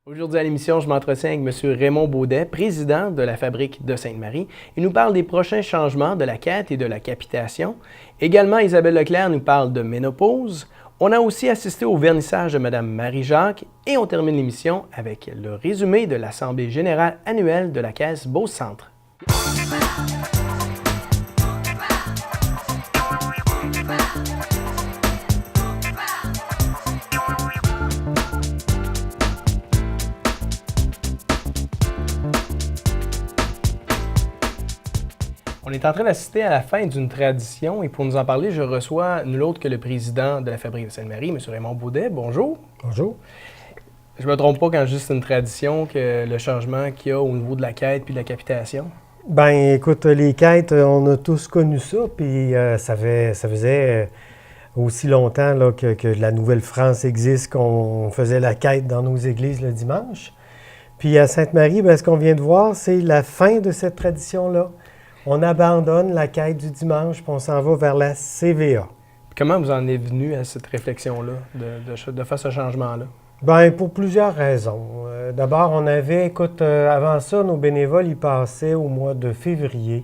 Aujourd'hui à l'émission, je m'entretiens avec M. Raymond Baudet, président de la Fabrique de Sainte-Marie. Il nous parle des prochains changements de la quête et de la capitation. Également, Isabelle Leclerc nous parle de ménopause. On a aussi assisté au vernissage de Mme Marie-Jacques et on termine l'émission avec le résumé de l'Assemblée générale annuelle de la Caisse Beauce-Centre. On est en train d'assister à la fin d'une tradition et pour nous en parler, je reçois nul autre que le président de la Fabrique de Sainte-Marie, M. Raymond Baudet. Bonjour. Bonjour. Je ne me trompe pas quand je dis c'est une tradition que le changement qu'il y a au niveau de la quête puis de la capitation? Ben, écoute, les quêtes, on a tous connu ça, puis ça faisait aussi longtemps là, que la Nouvelle-France existe qu'on faisait la quête dans nos églises le dimanche. Puis à Sainte-Marie, ben, ce qu'on vient de voir, c'est la fin de cette tradition-là. On abandonne la quête du dimanche, puis on s'en va vers la CVA. Comment vous en êtes venu à cette réflexion-là, de faire ce changement-là? Bien, pour plusieurs raisons. D'abord, on avait, écoute, avant ça, nos bénévoles, ils passaient au mois de février.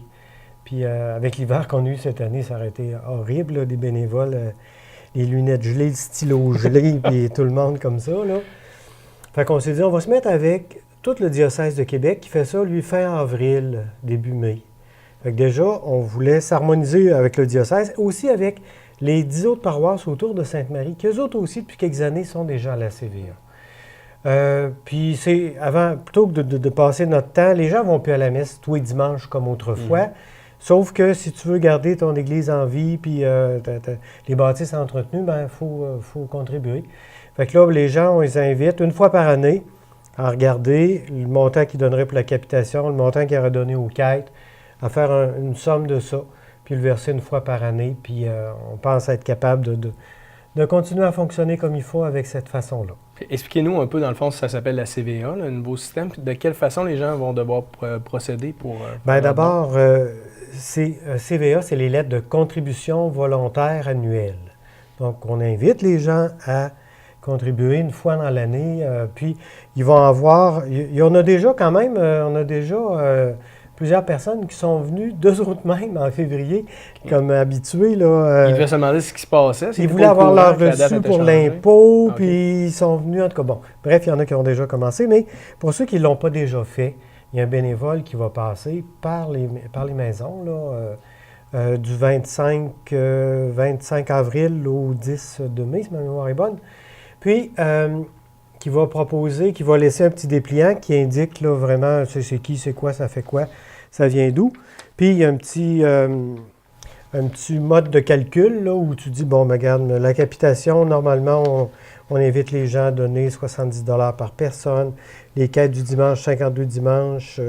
Puis avec l'hiver qu'on a eu cette année, ça aurait été horrible, là, des bénévoles, les lunettes gelées, le stylo gelé, puis tout le monde comme ça, là. Fait qu'on s'est dit, on va se mettre avec tout le diocèse de Québec qui fait ça, lui, fin avril, début mai. Fait que déjà, on voulait s'harmoniser avec le diocèse, aussi avec les 10 autres paroisses autour de Sainte-Marie, qui eux autres aussi, depuis quelques années, sont déjà à la CVA. Puis c'est avant, plutôt que de passer notre temps, les gens vont plus à la messe tous les dimanches comme autrefois, sauf que si tu veux garder ton église en vie, puis les bâtisses entretenues, ben faut contribuer. Fait que là, les gens, on les invite une fois par année à regarder le montant qu'ils donneraient pour la capitation, le montant qu'ils auraient donné aux quêtes, à faire une somme de ça, puis le verser une fois par année, puis on pense être capable de continuer à fonctionner comme il faut avec cette façon-là. Expliquez-nous un peu, dans le fond, ça s'appelle la CVA, là, le nouveau système, puis de quelle façon les gens vont devoir procéder pour... Bien, d'abord, CVA, c'est les lettres de contribution volontaire annuelle. Donc, on invite les gens à contribuer une fois dans l'année, puis ils vont avoir... Il y en a déjà quand même, plusieurs personnes qui sont venues, d'eux autres même, en février, comme habitués. Là, ils devaient se demander ce qui se passait. Ils voulaient avoir leur reçu pour l'impôt, okay. Puis ils sont venus, en tout cas, bon. Bref, il y en a qui ont déjà commencé, mais pour ceux qui ne l'ont pas déjà fait, il y a un bénévole qui va passer par les maisons, là, du 25 avril au 10 de mai, si ma mémoire est bonne. Puis, qui va proposer, qui va laisser un petit dépliant qui indique là, vraiment c'est qui, c'est quoi, ça fait quoi, ça vient d'où. Puis il y a un petit mode de calcul là, où tu dis, bon, ben, regarde, la capitation, normalement, on invite les gens à donner 70 $ par personne. Les quêtes du dimanche, 52 dimanches,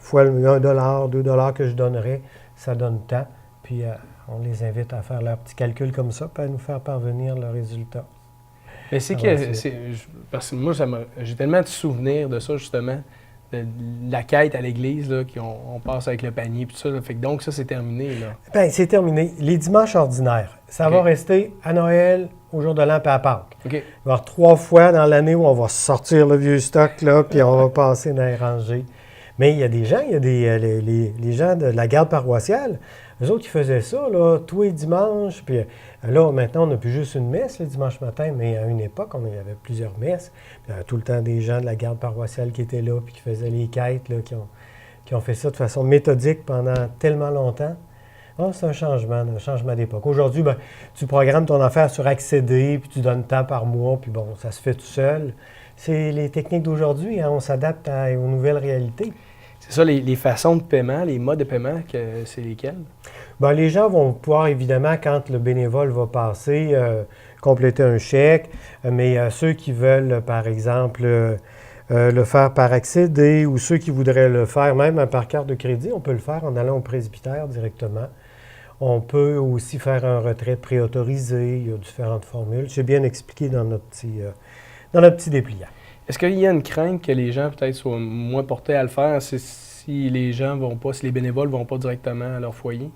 fois le 1 $, 2 $ que je donnerais, ça donne tant. Puis on les invite à faire leur petit calcul comme ça, puis à nous faire parvenir le résultat. Mais parce que moi, j'ai tellement de souvenirs de ça, justement, de la quête à l'église, là, on passe avec le panier, puis tout ça. Là, fait que donc, ça, c'est terminé, là. Bien, c'est terminé. Les dimanches ordinaires, ça va rester à Noël, au jour de l'an, puis à Pâques. Il va y avoir 3 fois dans l'année où on va sortir le vieux stock, là, puis on va passer dans les rangées. Mais il y a des gens, les gens de la garde paroissiale, eux autres qui faisaient ça, là, tous les dimanches. Puis là, maintenant, on n'a plus juste une messe le dimanche matin, mais à une époque, il y avait plusieurs messes. Puis, tout le temps, des gens de la garde paroissiale qui étaient là, puis qui faisaient les quêtes, là, qui ont fait ça de façon méthodique pendant tellement longtemps. Oh, c'est un changement d'époque. Aujourd'hui, ben, tu programmes ton affaire sur Accéder, puis tu donnes tant par mois, puis bon, ça se fait tout seul. C'est les techniques d'aujourd'hui, hein, on s'adapte aux nouvelles réalités. C'est ça, les façons de paiement, les modes de paiement, c'est lesquels? Bien, les gens vont pouvoir, évidemment, quand le bénévole va passer, compléter un chèque, mais ceux qui veulent, par exemple, le faire par accéder ou ceux qui voudraient le faire même par carte de crédit, on peut le faire en allant au presbytère directement. On peut aussi faire un retrait préautorisé, il y a différentes formules. C'est bien expliqué dans notre petit dépliant. Est-ce qu'il y a une crainte que les gens peut-être soient moins portés à le faire si les gens vont pas, si les bénévoles ne vont pas directement à leur foyer?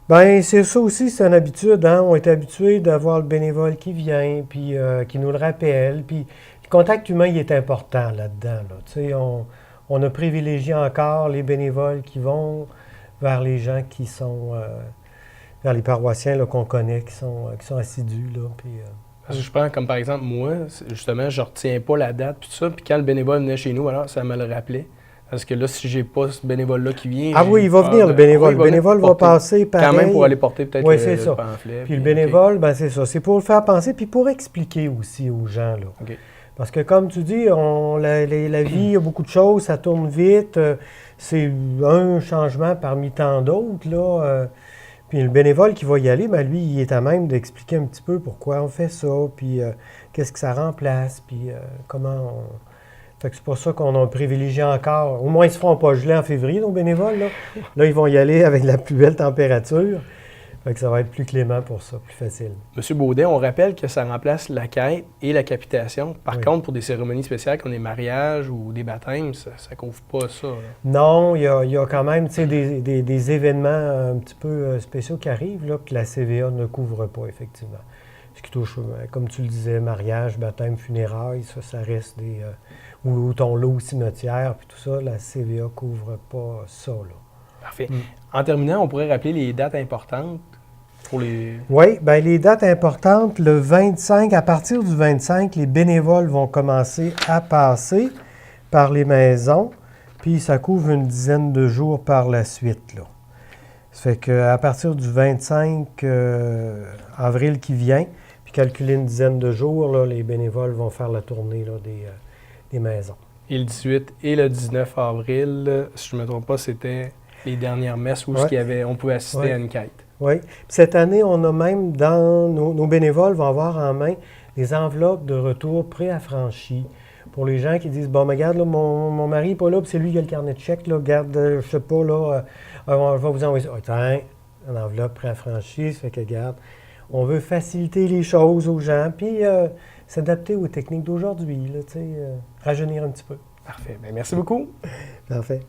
Bien, c'est ça aussi, c'est une habitude. Hein? On est habitué d'avoir le bénévole qui vient, puis qui nous le rappelle. Puis contact humain, il est important là-dedans. Là. Tu sais, on a privilégié encore les bénévoles qui vont vers les gens qui sont, vers les paroissiens là, qu'on connaît, qui sont assidus. Là, puis, parce que je prends comme par exemple, moi, justement, je retiens pas la date, tout ça, puis quand le bénévole venait chez nous, alors ça me le rappelait. Parce que là, si j'ai pas ce bénévole-là qui vient... Ah oui, il va venir, le bénévole. Le bénévole va passer pareil. Quand même pour aller porter peut-être le pamphlet. Puis le bénévole, ben c'est ça. C'est pour le faire penser, puis pour expliquer aussi aux gens. Là. Okay. Parce que comme tu dis, la vie, il y a beaucoup de choses, ça tourne vite. C'est un changement parmi tant d'autres, là. Puis le bénévole qui va y aller, ben lui, il est à même d'expliquer un petit peu pourquoi on fait ça, puis qu'est-ce que ça remplace, puis comment on... Fait que c'est pour ça qu'on a privilégié encore. Au moins, ils ne se feront pas geler en février, nos bénévoles. Là, ils vont y aller avec la plus belle température. Fait que ça va être plus clément pour ça, plus facile. Monsieur Baudet, on rappelle que ça remplace la quête et la capitation. Par contre, pour des cérémonies spéciales comme des mariages ou des baptêmes, ça ne couvre pas ça. Là. Non, il y a quand même des événements un petit peu spéciaux qui arrivent là, que la CVA ne couvre pas, effectivement. Ce qui touche, comme tu le disais, mariage, baptême, funérailles, ça reste des... ou ton lot cimetière, puis tout ça, la CVA ne couvre pas ça. Là. Parfait. En terminant, on pourrait rappeler les dates importantes pour les... Oui, bien les dates importantes, le 25, à partir du 25, les bénévoles vont commencer à passer par les maisons, puis ça couvre une dizaine de jours par la suite, là. Ça fait qu'à partir du 25 avril qui vient, puis calculer une dizaine de jours, là, les bénévoles vont faire la tournée là, des maisons. Et le 18 et le 19 avril, si je ne me trompe pas, c'était les dernières messes où on pouvait assister à une quête. Oui. Cette année, on a même dans nos bénévoles vont avoir en main des enveloppes de retour préaffranchies pour les gens qui disent bon, mais regarde, là, mon mari n'est pas là, puis c'est lui qui a le carnet de chèques, là, regarde, je sais pas, là, on va vous envoyer ça. Tiens, une enveloppe préaffranchie, ça fait que, regarde, on veut faciliter les choses aux gens, puis s'adapter aux techniques d'aujourd'hui, là, tu sais, rajeunir un petit peu. Parfait. Bien, merci beaucoup. Parfait.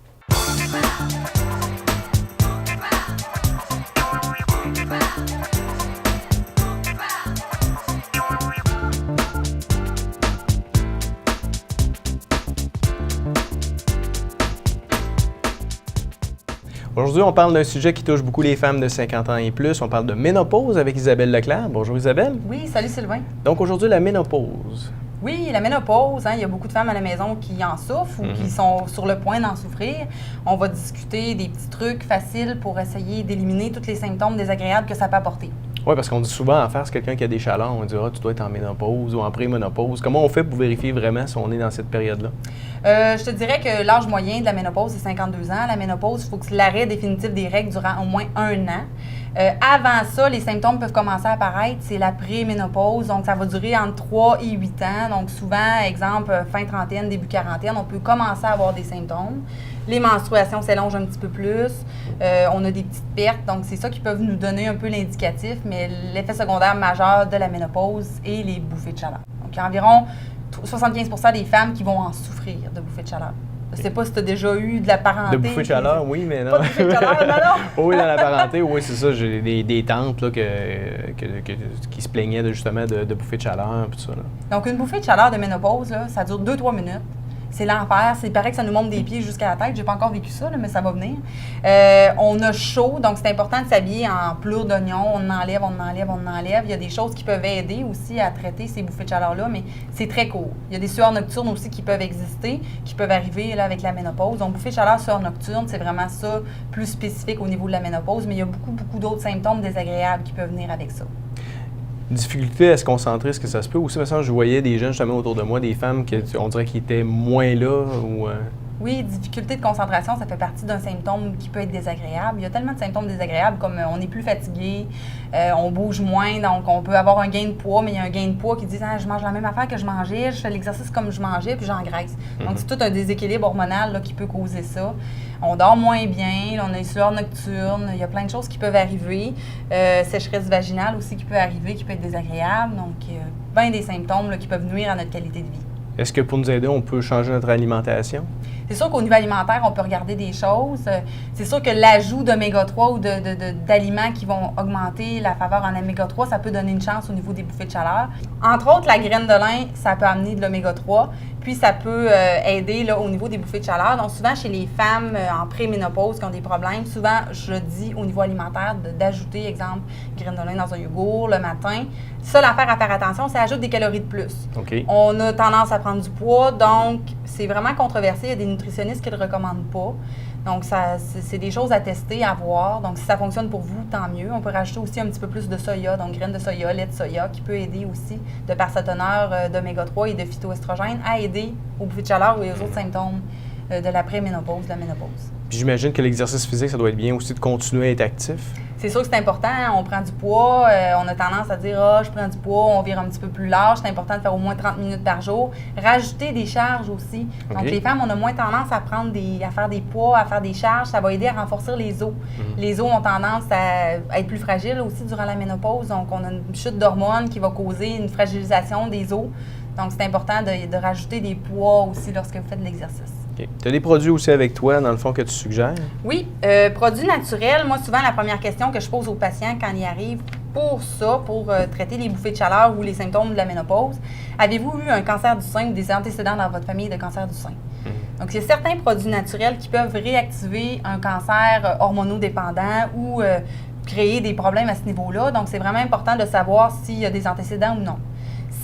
Aujourd'hui, on parle d'un sujet qui touche beaucoup les femmes de 50 ans et plus. On parle de ménopause avec Isabelle Leclerc. Bonjour Isabelle. Oui, salut Sylvain. Donc aujourd'hui, la ménopause. Oui, la ménopause, hein, il y a beaucoup de femmes à la maison qui en souffrent ou qui sont sur le point d'en souffrir. On va discuter des petits trucs faciles pour essayer d'éliminer tous les symptômes désagréables que ça peut apporter. Oui, parce qu'on dit souvent en face, quelqu'un qui a des chaleurs, on dit tu dois être en ménopause ou en préménopause. Comment on fait pour vérifier vraiment si on est dans cette période-là? Je te dirais que l'âge moyen de la ménopause, c'est 52 ans. La ménopause, il faut que l'arrêt définitif des règles durant au moins 1 an. Avant ça, les symptômes peuvent commencer à apparaître. C'est la préménopause, donc ça va durer entre 3 et 8 ans. Donc souvent, exemple, fin trentaine, début quarantaine, on peut commencer à avoir des symptômes. Les menstruations s'allongent un petit peu plus. On a des petites pertes, donc c'est ça qui peut nous donner un peu l'indicatif. Mais l'effet secondaire majeur de la ménopause est les bouffées de chaleur. Donc il y a environ 75% des femmes qui vont en souffrir de bouffées de chaleur. Je ne sais pas si tu as déjà eu de la parenté. De bouffées de chaleur, oui, mais non. Pas de bouffées de chaleur, non. Oui, dans la parenté, oui, c'est ça. J'ai des tantes là, qui se plaignaient justement de bouffées de chaleur et tout ça. Là. Donc, une bouffée de chaleur de ménopause, là, ça dure 2-3 minutes. C'est l'enfer. Il paraît que ça nous monte des pieds jusqu'à la tête. J'ai pas encore vécu ça, là, mais ça va venir. On a chaud, donc c'est important de s'habiller en pelure d'oignon. On enlève, on enlève, on enlève. Il y a des choses qui peuvent aider aussi à traiter ces bouffées de chaleur-là, mais c'est très court. Il y a des sueurs nocturnes aussi qui peuvent exister, qui peuvent arriver là, avec la ménopause. Donc, bouffée de chaleur, sueur nocturne, c'est vraiment ça, plus spécifique au niveau de la ménopause, mais il y a beaucoup d'autres symptômes désagréables qui peuvent venir avec ça. Difficulté à se concentrer, est-ce que ça se peut? Aussi, je voyais des jeunes justement autour de moi, des femmes on dirait qui étaient moins là ou... Oui, difficulté de concentration, ça fait partie d'un symptôme qui peut être désagréable. Il y a tellement de symptômes désagréables comme on est plus fatigué, on bouge moins, donc on peut avoir un gain de poids, mais il y a un gain de poids qui dit « je mange la même affaire que je mangeais, je fais l'exercice comme je mangeais, puis j'engraisse ». Donc c'est tout un déséquilibre hormonal là, qui peut causer ça. On dort moins bien, on a une sueur nocturne, il y a plein de choses qui peuvent arriver. Sécheresse vaginale aussi qui peut arriver, qui peut être désagréable. Donc bien des symptômes là, qui peuvent nuire à notre qualité de vie. Est-ce que pour nous aider, on peut changer notre alimentation? C'est sûr qu'au niveau alimentaire, on peut regarder des choses. C'est sûr que l'ajout d'oméga 3 ou d'aliments qui vont augmenter la faveur en oméga 3, ça peut donner une chance au niveau des bouffées de chaleur. Entre autres, la graine de lin, ça peut amener de l'oméga 3. Puis, ça peut aider là, au niveau des bouffées de chaleur. Donc, souvent, chez les femmes en préménopause qui ont des problèmes, souvent, je dis au niveau alimentaire d'ajouter, exemple, graines de lin dans un yogourt le matin. Ça, l'affaire à faire attention, ça ajoute des calories de plus. Okay. On a tendance à prendre du poids, donc c'est vraiment controversé. Il y a des nutritionnistes qui ne le recommandent pas. Donc, c'est des choses à tester, à voir. Donc, si ça fonctionne pour vous, tant mieux. On peut rajouter aussi un petit peu plus de soya, donc graines de soya, lait de soya, qui peut aider aussi, de par sa teneur d'oméga 3 et de phytoestrogène, à aider aux bouffées de chaleur ou aux autres symptômes de la préménopause, de la ménopause. Puis j'imagine que l'exercice physique, ça doit être bien aussi de continuer à être actif. C'est sûr que c'est important. On prend du poids. On a tendance à dire « Ah, je prends du poids, on vire un petit peu plus large. » C'est important de faire au moins 30 minutes par jour. Rajouter des charges aussi. Donc, les femmes, on a moins tendance à faire des poids, à faire des charges. Ça va aider à renforcer les os. Les os ont tendance à être plus fragiles aussi durant la ménopause. Donc, on a une chute d'hormones qui va causer une fragilisation des os. Donc, c'est important de rajouter des poids aussi lorsque vous faites de l'exercice. Okay. Tu as des produits aussi avec toi, dans le fond, que tu suggères? Oui, produits naturels. Moi, souvent, la première question que je pose aux patients quand ils arrivent pour ça, pour traiter les bouffées de chaleur ou les symptômes de la ménopause, avez-vous eu un cancer du sein ou des antécédents dans votre famille de cancer du sein? Donc, il y a certains produits naturels qui peuvent réactiver un cancer hormonodépendant ou créer des problèmes à ce niveau-là. Donc, c'est vraiment important de savoir s'il y a des antécédents ou non.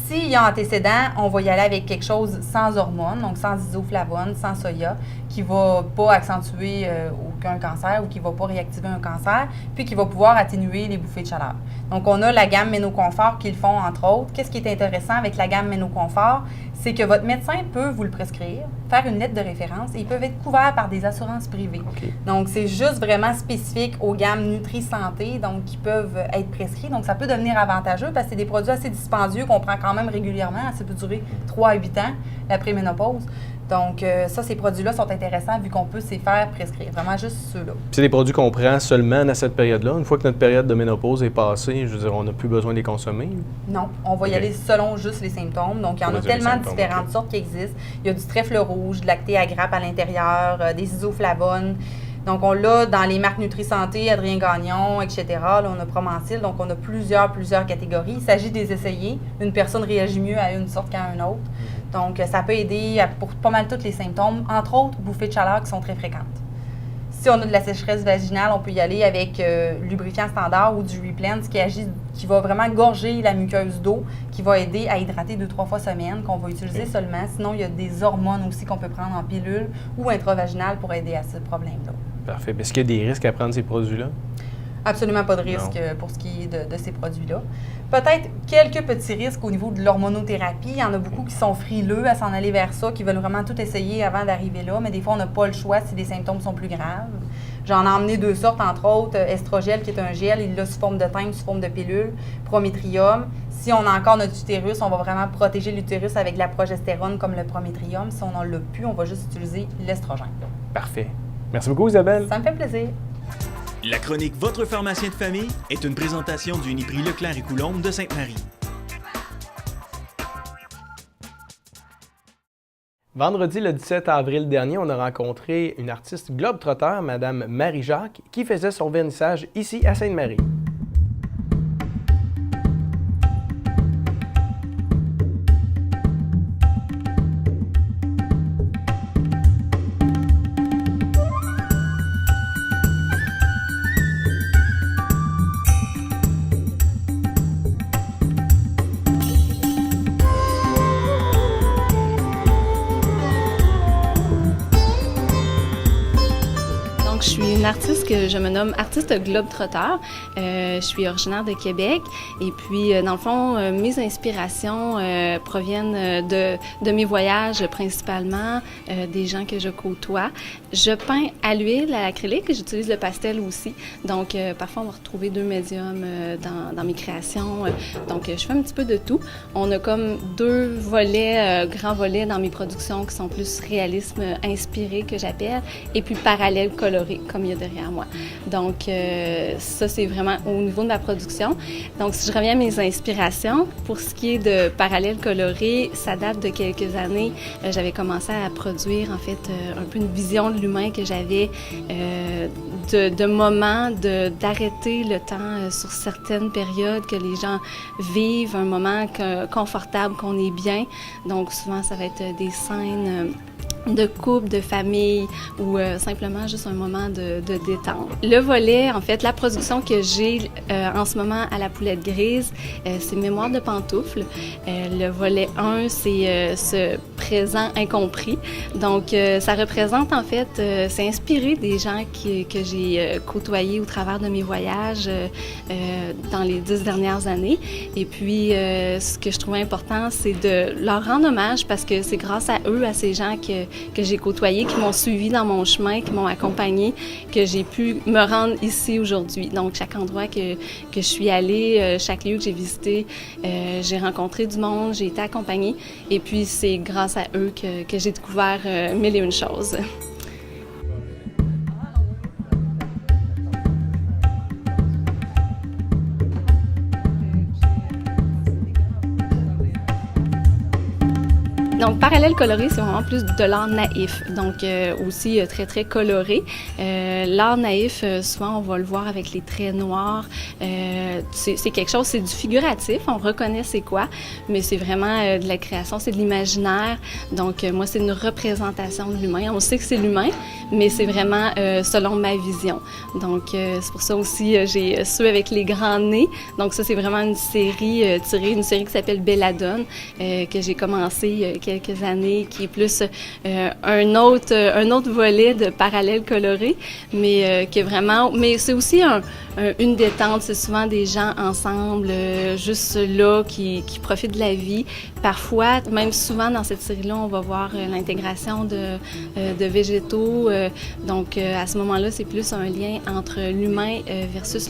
S'il y a antécédent, on va y aller avec quelque chose sans hormones, donc sans isoflavone, sans soya, qui ne va pas accentuer aucun cancer ou qui ne va pas réactiver un cancer, puis qui va pouvoir atténuer les bouffées de chaleur. Donc, on a la gamme Ménoconfort qui le font, entre autres. Qu'est-ce qui est intéressant avec la gamme Ménoconfort? C'est que votre médecin peut vous le prescrire, faire une lettre de référence et ils peuvent être couverts par des assurances privées. Okay. Donc, c'est juste vraiment spécifique aux gammes Nutri-Santé, donc qui peuvent être prescrits. Donc, ça peut devenir avantageux parce que c'est des produits assez dispendieux qu'on prend quand même régulièrement. Ça peut durer 3 à 8 ans, la préménopause. Donc, ces produits-là sont intéressants vu qu'on peut s'y faire prescrire. Vraiment juste ceux-là. C'est des produits qu'on prend seulement à cette période-là. Une fois que notre période de ménopause est passée, je veux dire, on n'a plus besoin de les consommer? Non, on va y aller selon juste les symptômes. Donc, il y en a tellement différentes sortes qui existent. Il y a du trèfle rouge, de lacté à grappe à l'intérieur, des isoflavones. Donc, on l'a dans les marques Nutri-Santé, Adrien Gagnon, etc. Là, on a Promencil. Donc, on a plusieurs catégories. Il s'agit de les essayer. Une personne réagit mieux à une sorte qu'à une autre. Donc, ça peut aider pour pas mal tous les symptômes, entre autres bouffées de chaleur qui sont très fréquentes. Si on a de la sécheresse vaginale, on peut y aller avec lubrifiant standard ou du Replens qui va vraiment gorger la muqueuse d'eau, qui va aider à hydrater 2-3 fois semaine, qu'on va utiliser seulement. Sinon, il y a des hormones aussi qu'on peut prendre en pilule ou intravaginale pour aider à ce problème-là. Parfait. Est-ce qu'il y a des risques à prendre ces produits-là? Absolument pas de risque pour ce qui est de ces produits-là. Peut-être quelques petits risques au niveau de l'hormonothérapie. Il y en a beaucoup qui sont frileux à s'en aller vers ça, qui veulent vraiment tout essayer avant d'arriver là, mais des fois, on n'a pas le choix si les symptômes sont plus graves. J'en ai emmené 2 sortes, entre autres, Estrogel, qui est un gel, il l'a sous forme de teinte, sous forme de pilule, Prométrium. Si on a encore notre utérus, on va vraiment protéger l'utérus avec de la progestérone comme le Prométrium. Si on n'en l'a plus, on va juste utiliser l'estrogène. Parfait. Merci beaucoup, Isabelle. Ça me fait plaisir. La chronique Votre pharmacien de famille est une présentation du Uniprix Leclerc et Coulombe de Sainte-Marie. Vendredi, le 17 avril dernier, on a rencontré une artiste globe-trotteur, Mme Marie-Jacques, qui faisait son vernissage ici à Sainte-Marie. Je suis une artiste que je me nomme artiste globe-trotteur. Je suis originaire de Québec et puis, dans le fond, mes inspirations proviennent de mes voyages principalement, des gens que je côtoie. Je peins à l'huile, à l'acrylique et j'utilise le pastel aussi. Donc, parfois, on va retrouver 2 médiums dans mes créations. Donc, je fais un petit peu de tout. On a comme 2 volets, grands volets dans mes productions qui sont plus réalisme inspiré que j'appelle et puis parallèle coloré, comme il il y a derrière moi. Donc, ça, c'est vraiment au niveau de ma production. Donc, si je reviens à mes inspirations, pour ce qui est de Parallèle coloré, ça date de quelques années. J'avais commencé à produire, en fait, un peu une vision de l'humain que j'avais de moments d'arrêter le temps sur certaines périodes que les gens vivent, un moment confortable, qu'on est bien. Donc, souvent, ça va être des scènes de couple, de famille ou simplement juste un moment de détente. Le volet, en fait, la production que j'ai en ce moment à la Poulette Grise, c'est Mémoire de pantoufles. Le volet 1, c'est ce présent incompris. Donc, ça représente, en fait, c'est inspiré des gens que j'ai côtoyés au travers de mes voyages dans les 10 dernières années. Et puis, ce que je trouvais important, c'est de leur rendre hommage parce que c'est grâce à eux, à ces gens que j'ai côtoyés, qui m'ont suivi dans mon chemin, qui m'ont accompagnée, que j'ai pu me rendre ici aujourd'hui. Donc, chaque endroit que je suis allée, chaque lieu que j'ai visité, j'ai rencontré du monde, j'ai été accompagnée. Et puis, c'est grâce à eux que j'ai découvert mille et une choses. Donc, Parallèle coloré, c'est vraiment plus de l'art naïf, donc aussi très, très coloré. L'art naïf, souvent, on va le voir avec les traits noirs. C'est quelque chose, c'est du figuratif, on reconnaît c'est quoi, mais c'est vraiment de la création, c'est de l'imaginaire. Donc, moi, c'est une représentation de l'humain. On sait que c'est l'humain, mais c'est vraiment selon ma vision. Donc, c'est pour ça aussi, j'ai ceux avec les grands nez. Donc, ça, c'est vraiment une série une série qui s'appelle Belladone, que j'ai commencé quelques années, qui est plus un autre volet de Parallèle coloré, mais que vraiment, mais c'est aussi une détente. C'est souvent des gens ensemble, juste là, qui profitent de la vie. Parfois, même souvent dans cette série-là, on va voir l'intégration de végétaux. Donc, à ce moment-là, c'est plus un lien entre l'humain versus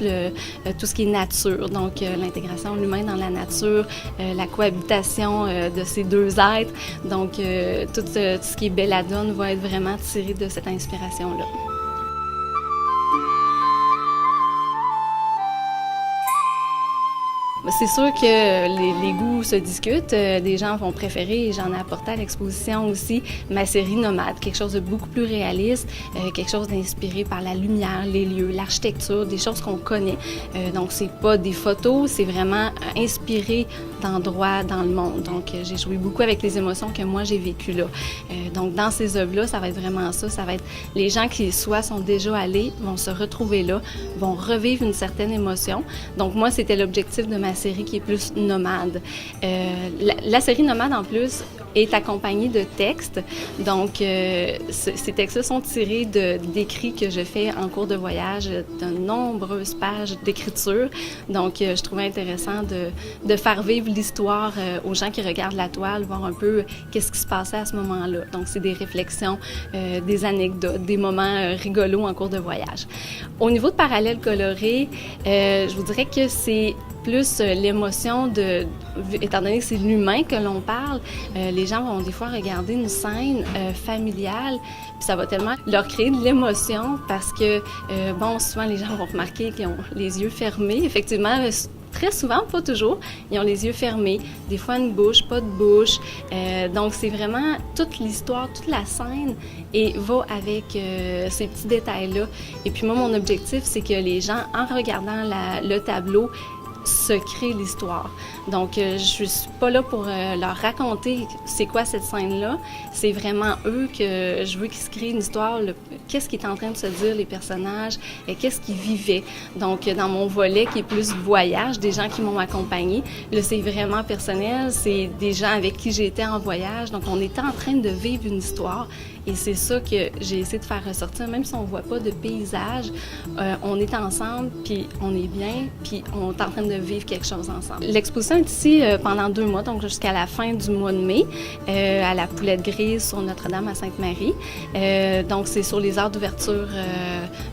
tout ce qui est nature. Donc, l'intégration de l'humain dans la nature, la cohabitation de ces deux êtres. Donc, tout ce qui est Belladone va être vraiment tiré de cette inspiration-là. C'est sûr que les goûts se discutent. Des gens vont préférer, et j'en ai apporté à l'exposition aussi, ma série Nomade, quelque chose de beaucoup plus réaliste, quelque chose d'inspiré par la lumière, les lieux, l'architecture, des choses qu'on connaît. Donc, c'est pas des photos, c'est vraiment inspiré d'endroits dans le monde. Donc, j'ai joué beaucoup avec les émotions que moi, j'ai vécues là. Donc, dans ces œuvres-là, ça va être vraiment ça. Ça va être les gens qui, soit sont déjà allés, vont se retrouver là, vont revivre une certaine émotion. Donc, moi, c'était l'objectif de ma série qui est plus nomade. La série Nomade, en plus, est accompagnée de textes. Donc, ces textes-là sont tirés d'écrits que je fais en cours de voyage, de nombreuses pages d'écriture. Donc, je trouvais intéressant de faire vivre l'histoire aux gens qui regardent la toile, voir un peu qu'est-ce qui se passait à ce moment-là. Donc, c'est des réflexions, des anecdotes, des moments rigolos en cours de voyage. Au niveau de Parallèle coloré, je vous dirais que c'est plus l'émotion étant donné que c'est l'humain que l'on parle, les gens vont des fois regarder une scène familiale, puis ça va tellement leur créer de l'émotion parce que, souvent les gens vont remarquer qu'ils ont les yeux fermés. Effectivement, très souvent, pas toujours, ils ont les yeux fermés, des fois une bouche, pas de bouche. Donc, c'est vraiment toute l'histoire, toute la scène et va avec ces petits détails-là. Et puis moi, mon objectif, c'est que les gens, en regardant le tableau, se crée l'histoire. Donc, je suis pas là pour leur raconter c'est quoi cette scène-là. C'est vraiment eux que je veux qu'ils se créent une histoire. Qu'est-ce qui est en train de se dire, les personnages, et qu'est-ce qu'ils vivaient. Donc, dans mon volet qui est plus voyage, des gens qui m'ont accompagnée, là, c'est vraiment personnel. C'est des gens avec qui j'étais en voyage. Donc, on était en train de vivre une histoire. Et c'est ça que j'ai essayé de faire ressortir. Même si on ne voit pas de paysage, on est ensemble, puis on est bien, puis on est en train de vivre quelque chose ensemble. L'exposition est ici pendant 2 mois, donc jusqu'à la fin du mois de mai, à la Poulette Grise sur Notre-Dame à Sainte-Marie. Donc, c'est sur les heures d'ouverture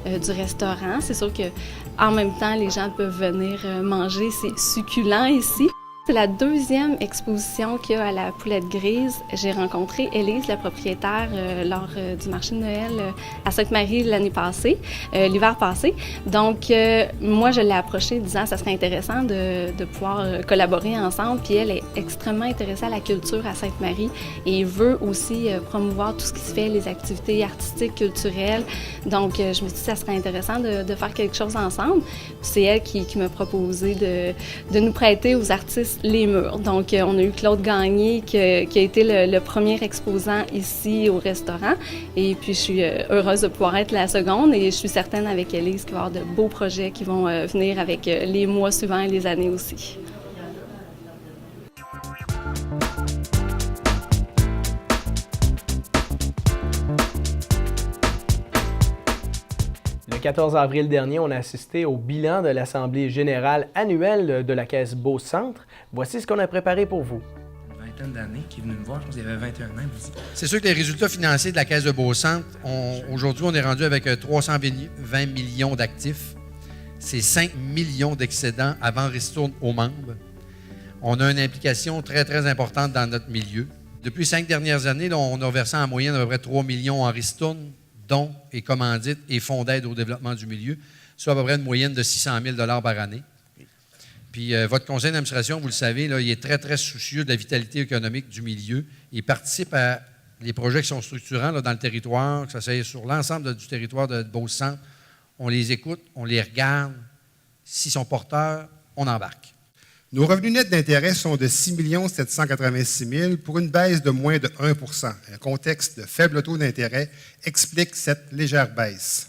du restaurant. C'est sûr qu'en même temps, les gens peuvent venir manger. C'est succulent ici. C'est la deuxième exposition qu'il y a à la Poulette Grise. J'ai rencontré Élise, la propriétaire, lors du marché de Noël à Sainte-Marie l'année passée, l'hiver passé. Donc, moi, je l'ai approchée disant que ça serait intéressant de pouvoir collaborer ensemble. Puis elle est extrêmement intéressée à la culture à Sainte-Marie et veut aussi promouvoir tout ce qui se fait, les activités artistiques, culturelles. Donc, je me suis dit que ça serait intéressant de faire quelque chose ensemble. C'est elle qui m'a proposé de nous prêter aux artistes les murs. Donc, on a eu Claude Gagné qui a été le premier exposant ici au restaurant. Et puis, je suis heureuse de pouvoir être la seconde et je suis certaine avec Élise qu'il va y avoir de beaux projets qui vont venir avec les mois suivants et les années aussi. Le 14 avril dernier, on a assisté au bilan de l'Assemblée générale annuelle de la Caisse Beauce-Centre. Voici ce qu'on a préparé pour vous. Une vingtaine d'années qui est venu me voir, je pense qu'il y avait 21 ans. C'est sûr que les résultats financiers de la Caisse de Beauce-Centre, aujourd'hui, on est rendu avec 320 millions d'actifs. C'est 5 millions d'excédents avant ristourne aux membres. On a une implication très, très importante dans notre milieu. Depuis 5 dernières années, là, on a versé en moyenne à peu près 3 millions en ristourne, dons et commandites et fonds d'aide au développement du milieu, soit à peu près une moyenne de 600 000 $ par année. Puis votre conseil d'administration, vous le savez, là, il est très, très soucieux de la vitalité économique du milieu. Il participe à les projets qui sont structurants là, dans le territoire, que ça soit sur l'ensemble du territoire de Beauce-Centre. On les écoute, on les regarde. S'ils sont porteurs, on embarque. Nos revenus nets d'intérêt sont de 6 786 000 pour une baisse de moins de 1 Un contexte de faible taux d'intérêt explique cette légère baisse.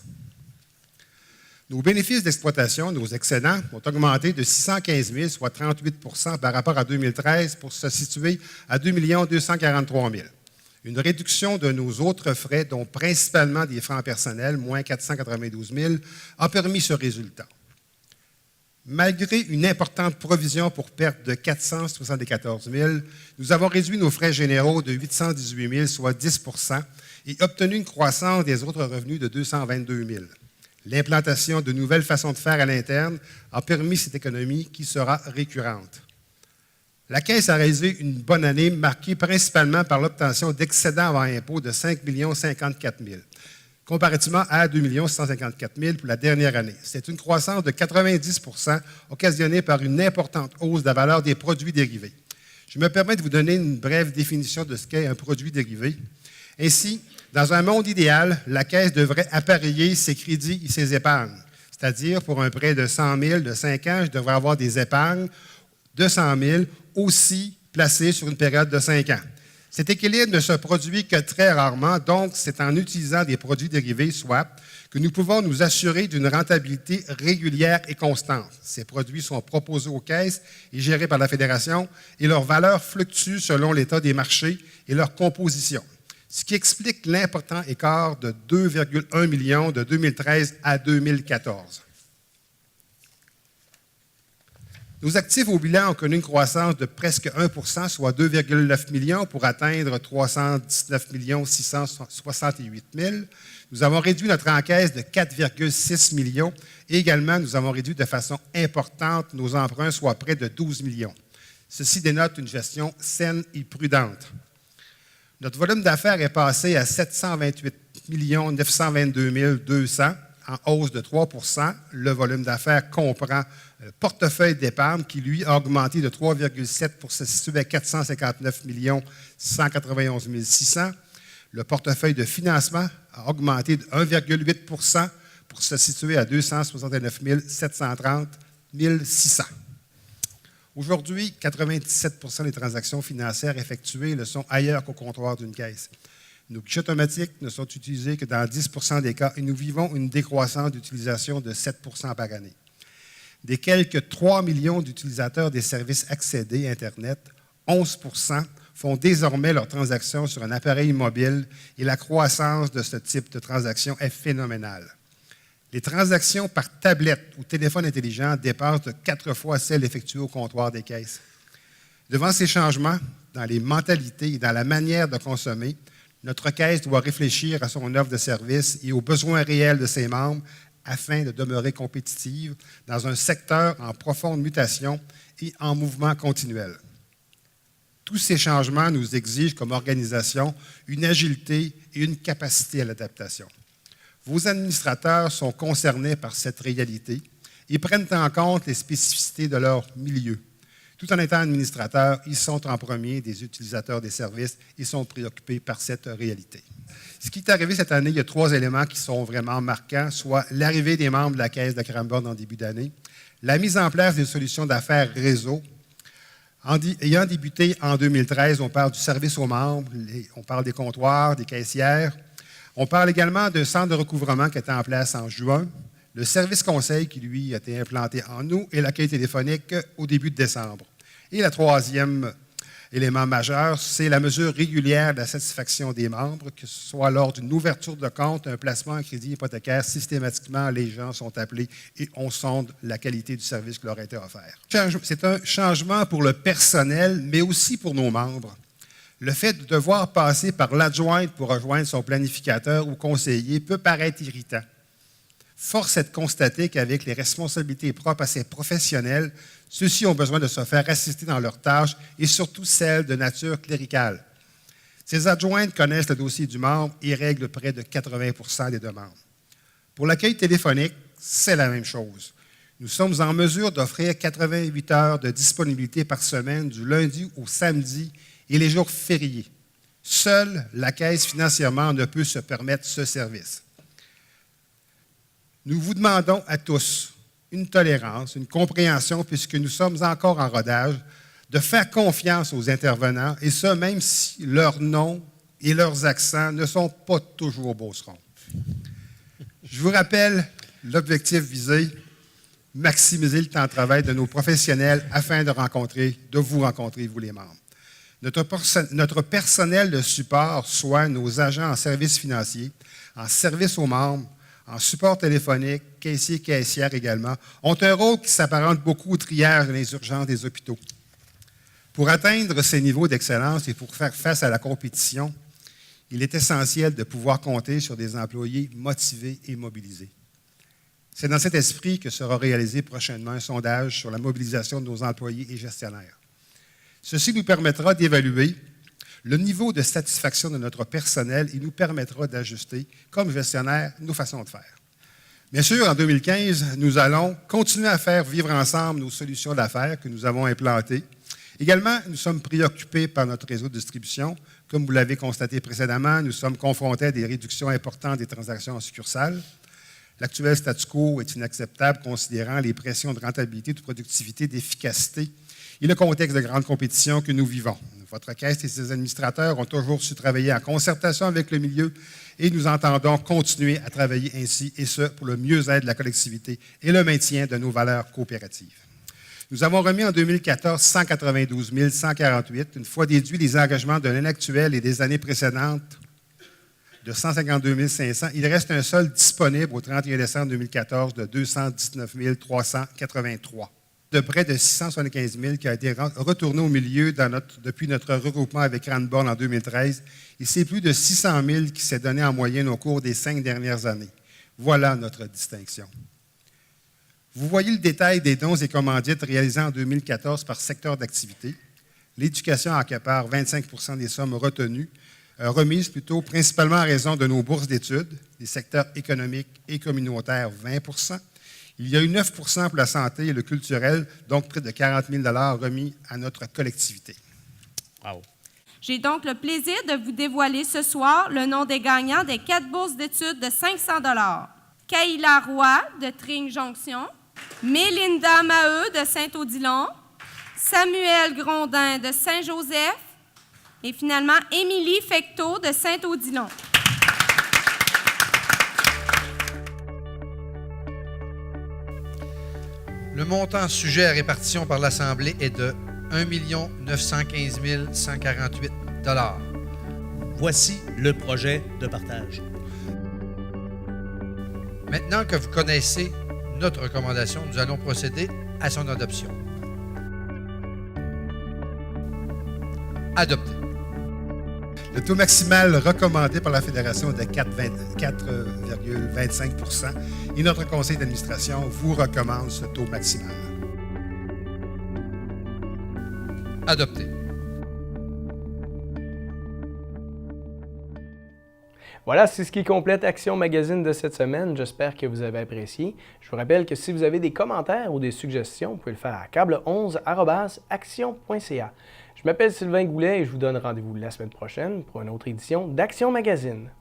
Nos bénéfices d'exploitation, nos excédents, ont augmenté de 615 000, soit 38 par rapport à 2013, pour se situer à 2 243 000. Une réduction de nos autres frais, dont principalement des frais personnels, moins 492 000, a permis ce résultat. Malgré une importante provision pour perte de 474 000, nous avons réduit nos frais généraux de 818 000, soit 10 et obtenu une croissance des autres revenus de 222 000. L'implantation de nouvelles façons de faire à l'interne a permis cette économie qui sera récurrente. La Caisse a réalisé une bonne année marquée principalement par l'obtention d'excédents avant impôt de 5 054 000. Comparativement à 2 154 000 pour la dernière année. C'est une croissance de 90 occasionnée par une importante hausse de la valeur des produits dérivés. Je me permets de vous donner une brève définition de ce qu'est un produit dérivé. Ainsi, dans un monde idéal, la Caisse devrait appareiller ses crédits et ses épargnes. C'est-à-dire, pour un prêt de 100 000 de 5 ans, je devrais avoir des épargnes de 100 000 aussi placées sur une période de 5 ans. Cet équilibre ne se produit que très rarement, donc c'est en utilisant des produits dérivés, swap, que nous pouvons nous assurer d'une rentabilité régulière et constante. Ces produits sont proposés aux caisses et gérés par la Fédération et leur valeur fluctue selon l'état des marchés et leur composition, ce qui explique l'important écart de 2,1 millions de 2013 à 2014. Nos actifs au bilan ont connu une croissance de presque 1 soit 2,9 millions pour atteindre 319 668 000. Nous avons réduit notre encaisse de 4,6 millions et également nous avons réduit de façon importante nos emprunts, soit près de 12 millions. Ceci dénote une gestion saine et prudente. Notre volume d'affaires est passé à 728 922 200, en hausse de 3 Le volume d'affaires comprend le portefeuille d'épargne qui, lui, a augmenté de 3,7 pour se situer à 459 191 600. Le portefeuille de financement a augmenté de 1,8 pour se situer à 269 730 600. Aujourd'hui, 97 des transactions financières effectuées le sont ailleurs qu'au comptoir d'une caisse. Nos guichets automatiques ne sont utilisés que dans 10 des cas et nous vivons une décroissance d'utilisation de 7 par année. Des quelques 3 millions d'utilisateurs des services accédés Internet, 11 font désormais leurs transactions sur un appareil mobile et la croissance de ce type de transaction est phénoménale. Les transactions par tablette ou téléphone intelligent dépassent de 4 fois celles effectuées au comptoir des caisses. Devant ces changements dans les mentalités et dans la manière de consommer, notre caisse doit réfléchir à son offre de services et aux besoins réels de ses membres afin de demeurer compétitive dans un secteur en profonde mutation et en mouvement continuel. Tous ces changements nous exigent comme organisation une agilité et une capacité à l'adaptation. Vos administrateurs sont concernés par cette réalité et prennent en compte les spécificités de leur milieu. Tout en étant administrateurs, ils sont en premier des utilisateurs des services et sont préoccupés par cette réalité. Ce qui est arrivé cette année, il y a 3 éléments qui sont vraiment marquants, soit l'arrivée des membres de la Caisse de Cranbourne en début d'année, la mise en place des solutions d'affaires réseau. Ayant débuté en 2013, on parle du service aux membres, on parle des comptoirs, des caissières. On parle également d'un centre de recouvrement qui était en place en juin, le service conseil qui, lui, a été implanté en août et l'accueil téléphonique au début de décembre. Et le 3e élément majeur, c'est la mesure régulière de la satisfaction des membres, que ce soit lors d'une ouverture de compte, un placement, un crédit hypothécaire. Systématiquement, les gens sont appelés et on sonde la qualité du service qui leur a été offert. C'est un changement pour le personnel, mais aussi pour nos membres. Le fait de devoir passer par l'adjointe pour rejoindre son planificateur ou conseiller peut paraître irritant. Force est de constater qu'avec les responsabilités propres à ces professionnels, ceux-ci ont besoin de se faire assister dans leurs tâches et surtout celles de nature cléricale. Ces adjointes connaissent le dossier du membre et règlent près de 80% des demandes. Pour l'accueil téléphonique, c'est la même chose. Nous sommes en mesure d'offrir 88 heures de disponibilité par semaine du lundi au samedi et les jours fériés. Seule la Caisse financièrement ne peut se permettre ce service. Nous vous demandons à tous une tolérance, une compréhension, puisque nous sommes encore en rodage, de faire confiance aux intervenants, et ce, même si leurs noms et leurs accents ne sont pas toujours beaucerons. Je vous rappelle l'objectif visé, maximiser le temps de travail de nos professionnels afin de vous rencontrer, vous les membres. Notre personnel de support, soit nos agents en services financiers, en service aux membres, en support téléphonique, caissiers, caissières également, ont un rôle qui s'apparente beaucoup au triage dans les urgences des hôpitaux. Pour atteindre ces niveaux d'excellence et pour faire face à la compétition, il est essentiel de pouvoir compter sur des employés motivés et mobilisés. C'est dans cet esprit que sera réalisé prochainement un sondage sur la mobilisation de nos employés et gestionnaires. Ceci nous permettra d'évaluer le niveau de satisfaction de notre personnel et nous permettra d'ajuster, comme gestionnaire, nos façons de faire. Bien sûr, en 2015, nous allons continuer à faire vivre ensemble nos solutions d'affaires que nous avons implantées. Également, nous sommes préoccupés par notre réseau de distribution. Comme vous l'avez constaté précédemment, nous sommes confrontés à des réductions importantes des transactions en succursale. L'actuel statu quo est inacceptable considérant les pressions de rentabilité, de productivité, d'efficacité et le contexte de grande compétition que nous vivons. Votre Caisse et ses administrateurs ont toujours su travailler en concertation avec le milieu et nous entendons continuer à travailler ainsi, et ce, pour le mieux-être de la collectivité et le maintien de nos valeurs coopératives. Nous avons remis en 2014 192 148, une fois déduits les engagements de l'année actuelle et des années précédentes de 152 500. Il reste un solde disponible au 31 décembre 2014 de 219 383. De près de 675 000 qui a été retourné au milieu depuis notre regroupement avec Cranbourne en 2013. Et c'est plus de 600 000 qui s'est donné en moyenne au cours des 5 dernières années. Voilà notre distinction. Vous voyez le détail des dons et commandites réalisés en 2014 par secteur d'activité. L'éducation accapare 25 % des sommes remises principalement en raison de nos bourses d'études, les secteurs économiques et communautaires 20 %. Il y a eu 9 % pour la santé et le culturel, donc près de 40 000 $ remis à notre collectivité. Wow. J'ai donc le plaisir de vous dévoiler ce soir le nom des gagnants des 4 bourses d'études de 500 $. Kaïla Roy de Tring Jonction, Mélinda Maheu de Saint-Odilon, Samuel Grondin de Saint-Joseph et finalement Émilie Fecteau de Saint-Odilon. Le montant sujet à répartition par l'Assemblée est de 1 915 148 $. Voici le projet de partage. Maintenant que vous connaissez notre recommandation, nous allons procéder à son adoption. Adopté. Le taux maximal recommandé par la Fédération est de 4,25 et notre conseil d'administration vous recommande ce taux maximal. Adopté. Voilà, c'est ce qui complète Action Magazine de cette semaine. J'espère que vous avez apprécié. Je vous rappelle que si vous avez des commentaires ou des suggestions, vous pouvez le faire à câble11@action.ca. Je m'appelle Sylvain Goulet et je vous donne rendez-vous la semaine prochaine pour une autre édition d'Action Magazine.